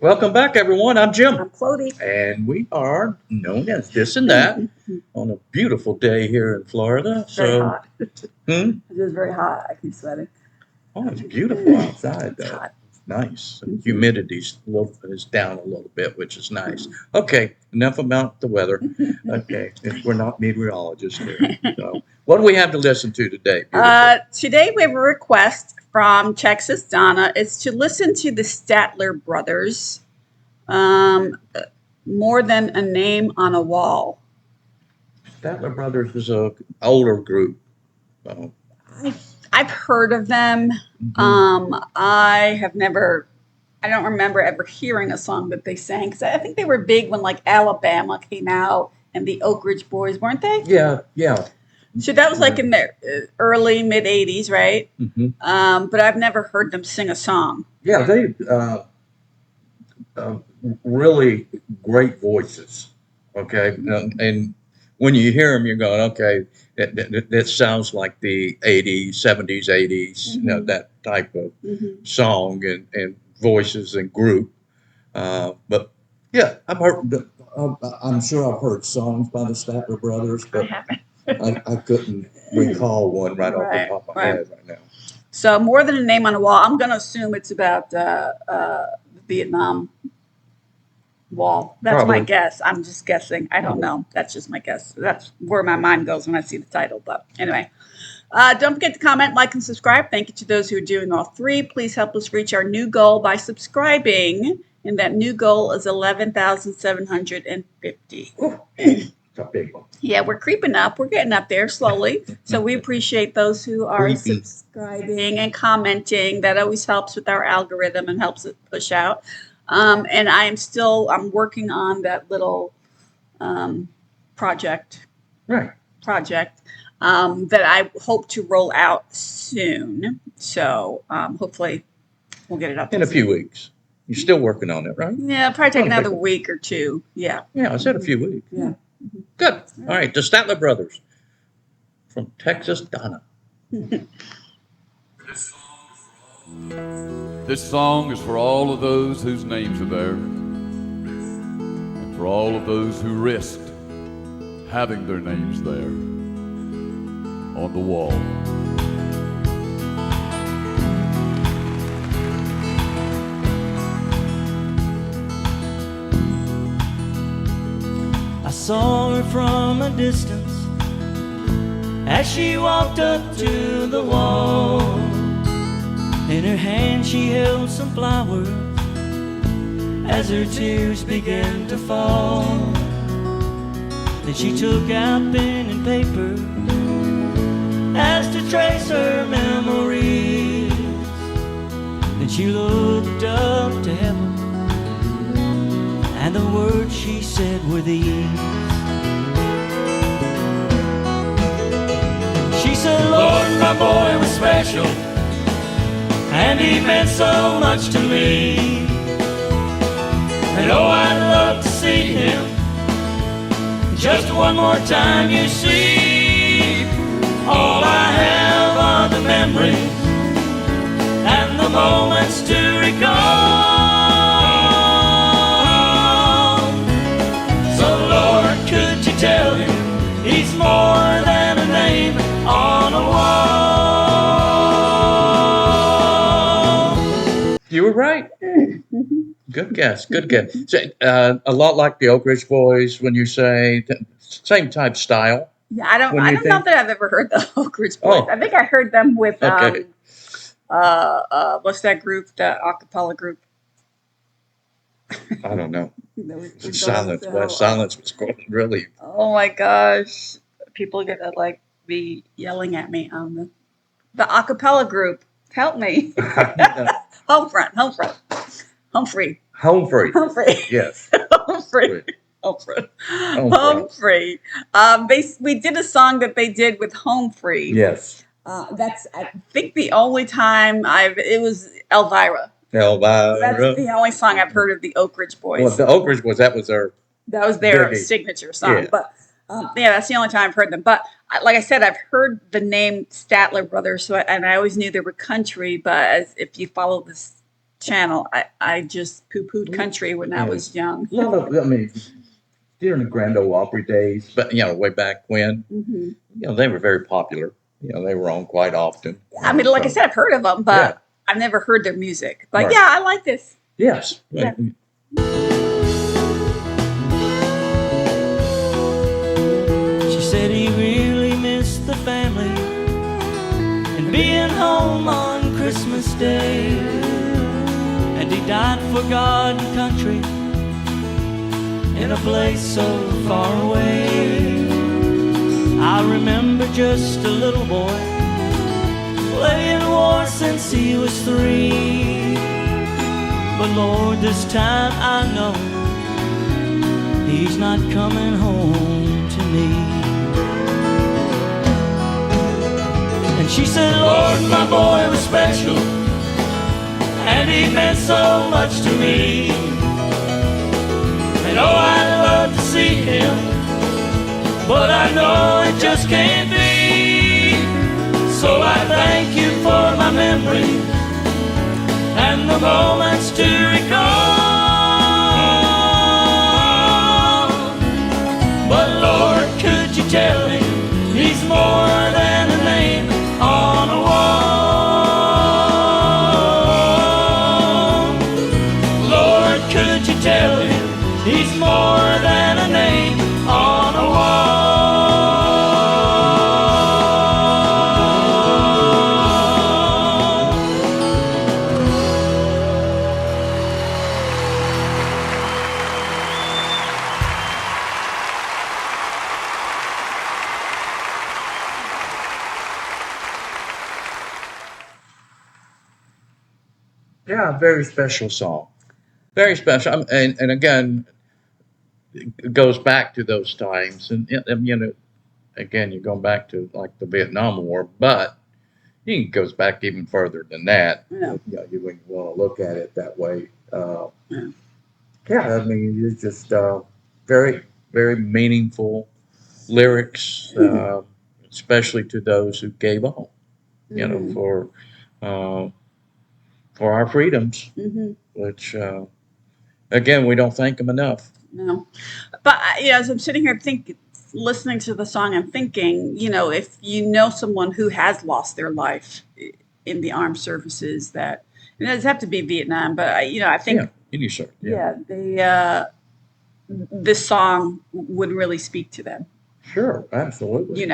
Welcome back, everyone. I'm Jim, I'm Clody. and we are known as This and That on a beautiful day here in Florida. Very So, hot. It hmm? is very hot. I keep sweating. Oh, it's beautiful outside, It's though. hot. It's nice. And is down a little bit, which is nice. Okay, enough about the weather. Okay, we're not meteorologists here. So, what do we have to listen to today? Today we have a request from Texas Donna. It's to listen to the Statler brothers. More than a name on a wall. Statler Brothers is a older group. Uh, I've heard of them. I have never. I don't remember ever hearing a song that they sang because I think they were big when like Alabama came out and the Oak Ridge Boys, weren't they? yeah. So that was like in the early mid '80s, right? But I've never heard them sing a song. Yeah, they uh, really great voices. Okay, and when you hear them, you're going, okay, that sounds like the '80s, '70s, '80s, that type of song and voices and group. But yeah, I've heard. I'm sure I've heard songs by the Statler Brothers, I but haven't. I couldn't recall one right off the top of my head right now. So more than a name on a wall, I'm going to assume it's about the Vietnam Wall. That's my Probably. guess. I'm just guessing. I don't know. That's just my guess. That's where my mind goes when I see the title. But anyway, don't forget to comment, like, and subscribe. Thank you to those who are doing all three. Please help us reach our new goal by subscribing. And that new goal is 11,750. It's a big one. Yeah, we're creeping up. We're getting up there slowly. So we appreciate those who are Creepy. subscribing and commenting. That always helps with our algorithm and helps it push out. And I'm working on that little project Right. that I hope to roll out soon. So hopefully we'll get it up In a few weeks. You're still working on it, right? Yeah, probably take another week or two. Yeah. Yeah, I said a few weeks. Yeah. Good. All right, the Statler Brothers from Texas Donna. This song is for all of those whose names are there, and for all of those who risked having their names there on the wall. I saw her from a distance as she walked up to the wall. In her hand she held some flowers as her tears began to fall. Then she took out pen and paper as to trace her memories. Then she looked up to heaven, and the words she said were these. She said, Lord, my boy was special, and he meant so much to me. And oh, I'd love to see him just one more time, you see. All I have are the memories and the moments to recall. So Lord, could you tell him he's more than a name on a wall? You were right. Good guess. Good guess. So, a lot like the Oak Ridge Boys when you say same type style. Yeah, I don't know that I've ever heard the Oak Ridge Boys. Oh. I think I heard them with Okay. what's that group? The acapella group. I don't know. Silence. Silence. Well, silence was really. Oh my gosh, people are gonna like be yelling at me on the acapella group. Help me. Homefront. Humphrey. Humphrey. Yes. Humphrey. We did a song that they did with Humphrey. Yes. That's I think the only time it was Elvira. Elvira. That's the only song I've heard of the Oak Ridge Boys. Well, the Oak Ridge Boys, that was their signature song. Yeah. But that's the only time I've heard them. But like I said, I've heard the name Statler Brothers, and I always knew they were country. But if you follow this channel. I just poo-pooed country when I was young. A lot of, I mean, during the Grand Ole Opry days, but way back when, Hmm. they were very popular. They were on quite often. I mean, like I said, I've heard of them, but Yeah. I've never heard their music. But Right. yeah, I like this. Yes. Yeah. She said he really missed the family and being home on Christmas Day. And he died for God and country in a place so far away. I remember just a little boy playing war since he was 3. But Lord, this time I know he's not coming home to me. And she said, Lord, my boy was special, and he meant so much to me. And oh, I'd love to see him, but I know it just can't be. So I thank you for my memory and the moments to recall. But Lord, could you tell him he's more than a name on a wall? Lord, could you tell him he's more than a name on a wall? Yeah, very special song. Very special. And again, it goes back to those times. And, again, you're going back to like the Vietnam War, but it goes back even further than that. Yeah. You wouldn't want to look at it that way. Yeah. Yeah, I mean, it's just very, very meaningful lyrics, especially to those who gave up, Mhm. for our freedoms, Mhm. which, again, we don't thank them enough. No, but as I'm sitting here listening to the song, I'm thinking, if you know someone who has lost their life in the armed services, that it doesn't have to be Vietnam, but I think Yeah, any sort. Yeah. this song would really speak to them. Sure, absolutely.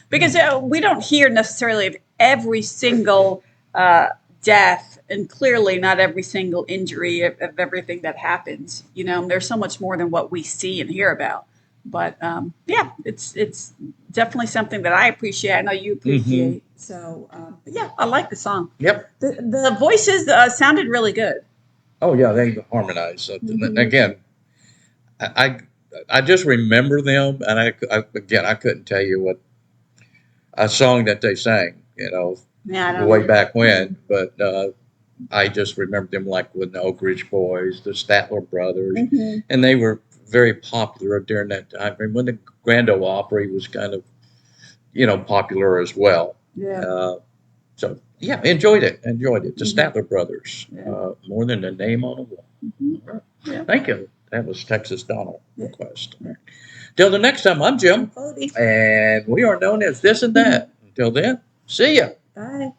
Because we don't hear necessarily of every single death, and clearly not every single injury of everything that happens. There's so much more than what we see and hear about. But it's definitely something that I appreciate. I know you appreciate. So I like the song. Yep. The voices sounded really good. Oh yeah, they harmonize. Mhm. Again, I just remember them, and I couldn't tell you what a song that they sang, Yeah, I don't way know. back when, but I just remember them like with the Oak Ridge Boys, the Statler brothers, Mhm. and they were very popular during that time. I mean, when the Grand Ole Opry was kind of, popular as well. Yeah. So yeah, enjoyed it. The Mhm. Statler brothers, Yeah. more than a name on a wall. Mhm. All right. Yeah. Thank you. That was Texas Donald Yeah. request. All right. Till the next time, I'm Jim, Cody. and we are known as This and That. Until then, see ya. Bye.